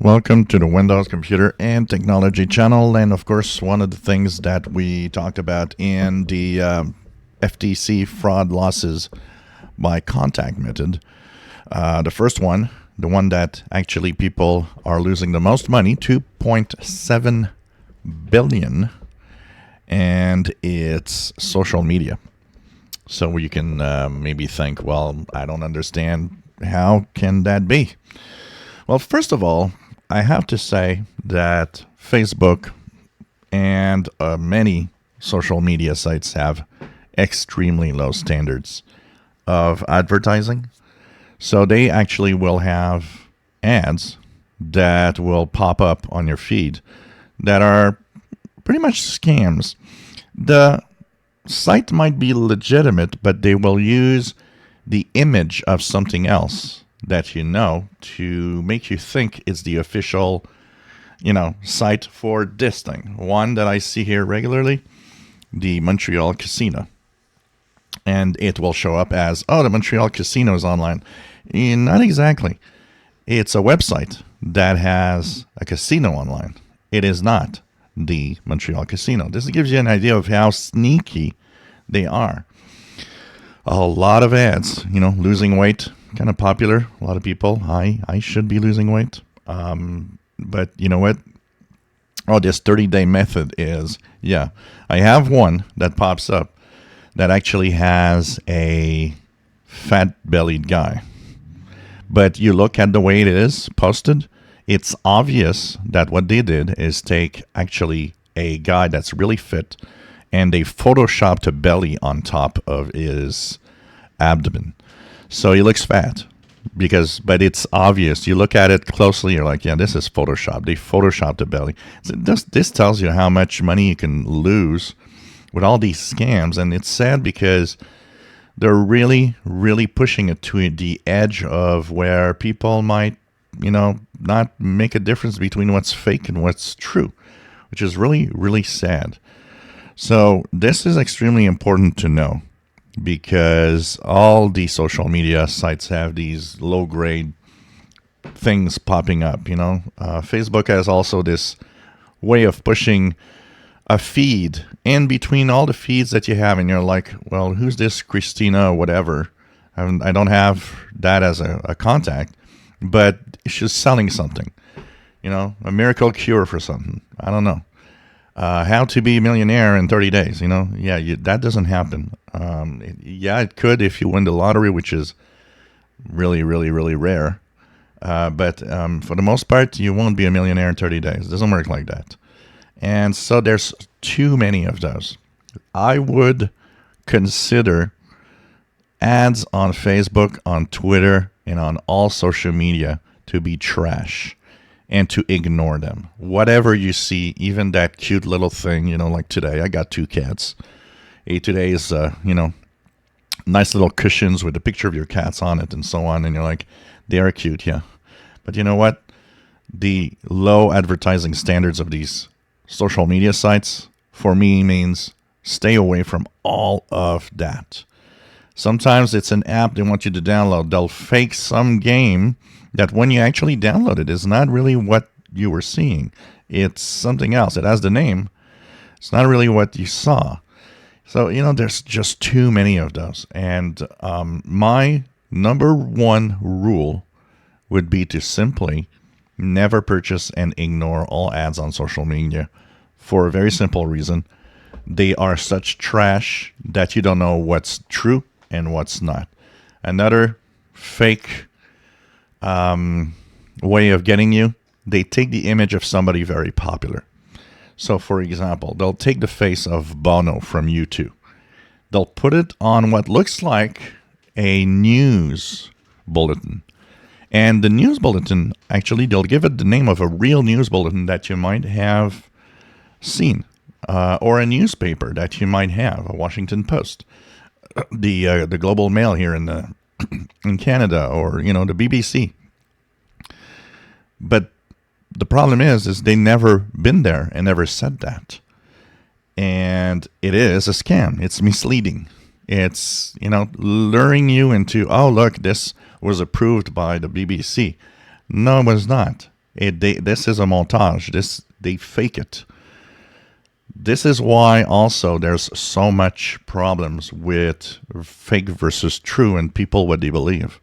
Welcome to the Windows Computer and Technology channel. And of course, one of the things that we talked about in the FTC fraud losses by contact method, the first one, the one that actually people are losing the most money, 2.7 billion, and it's social media. So you can maybe think, well, I don't understand. How can that be? Well, first of all, I have to say that Facebook and many social media sites have extremely low standards of advertising. So they actually will have ads that will pop up on your feed that are pretty much scams. The site might be legitimate, but they will use the image of something else that you know to make you think it's the official, site for this thing. One that I see here regularly, the Montreal Casino. And it will show up as, oh, the Montreal Casino is online. Not exactly. It's a website that has a casino online. It is not the Montreal Casino. This gives you an idea of how sneaky they are. A lot of ads, losing weight, kind of popular. A lot of people, I should be losing weight. But you know what? Oh, this 30-day method is, I have one that pops up that actually has a fat-bellied guy. But you look at the way it is posted, it's obvious that what they did is take actually a guy that's really fit and they photoshopped a belly on top of his abdomen. So he looks fat but it's obvious. You look at it closely, you're like, yeah, this is Photoshop. They photoshopped the belly. So this tells you how much money you can lose with all these scams. And it's sad because they're really, really pushing it to the edge of where people might, not make a difference between what's fake and what's true, which is really, really sad. So this is extremely important to know because all the social media sites have these low-grade things popping up, Facebook has also this way of pushing a feed in between all the feeds that you have, and you're like, well, who's this Christina whatever? I don't have that as a contact, but she's selling something, a miracle cure for something. I don't know. How to be a millionaire in 30 days, that doesn't happen. It could if you win the lottery, which is really, really, really rare. But for the most part, you won't be a millionaire in 30 days. It doesn't work like that. And so there's too many of those. I would consider ads on Facebook, on Twitter, and on all social media to be trash and to ignore them. Whatever you see, even that cute little thing, like today, I got 2 cats. Today is, nice little cushions with a picture of your cats on it and so on. And you're like, they are cute, yeah. But you know what? The low advertising standards of these social media sites, for me, means stay away from all of that. Sometimes it's an app they want you to download. They'll fake some game that when you actually download it is not really what you were seeing. It's something else. It has the name. It's not really what you saw. So, there's just too many of those. And my number one rule would be to simply never purchase and ignore all ads on social media for a very simple reason. They are such trash that you don't know what's true and what's not. Another fake way of getting you, they take the image of somebody very popular. So, for example, they'll take the face of Bono from U2. They'll put it on what looks like a news bulletin. And the news bulletin, actually, they'll give it the name of a real news bulletin that you might have seen, or a newspaper that you might have, a Washington Post, the Global Mail here in in Canada, or the BBC. But the problem is they never been there and never said that. And it is a scam. It's misleading. It's, luring you into, oh, look, this was approved by the BBC. No, it was not. This is a montage. They fake it. This is why also there's so much problems with fake versus true and people what they believe.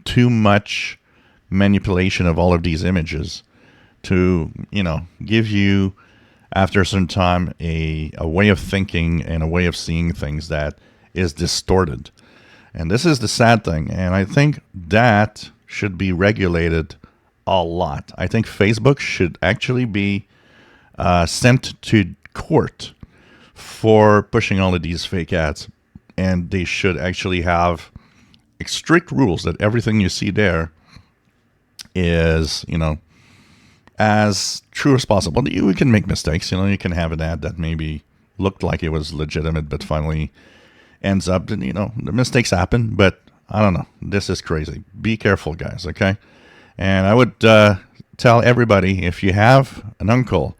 Too much manipulation of all of these images to, give you after a certain time a way of thinking and a way of seeing things that is distorted. And this is the sad thing. And I think that should be regulated a lot. I think Facebook should actually be sent to court for pushing all of these fake ads. And they should actually have strict rules that everything you see there is, as true as possible. You can make mistakes. You can have an ad that maybe looked like it was legitimate, but finally ends up, the mistakes happen. But I don't know. This is crazy. Be careful, guys. Okay. And I would tell everybody, if you have an uncle,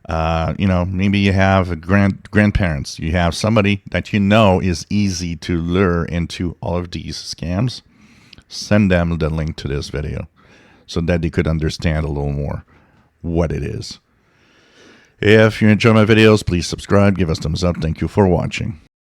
maybe you have grandparents, you have somebody that is easy to lure into all of these scams, send them the link to this video so that they could understand a little more what it is. If you enjoy my videos, please subscribe, give us thumbs up. Thank you for watching.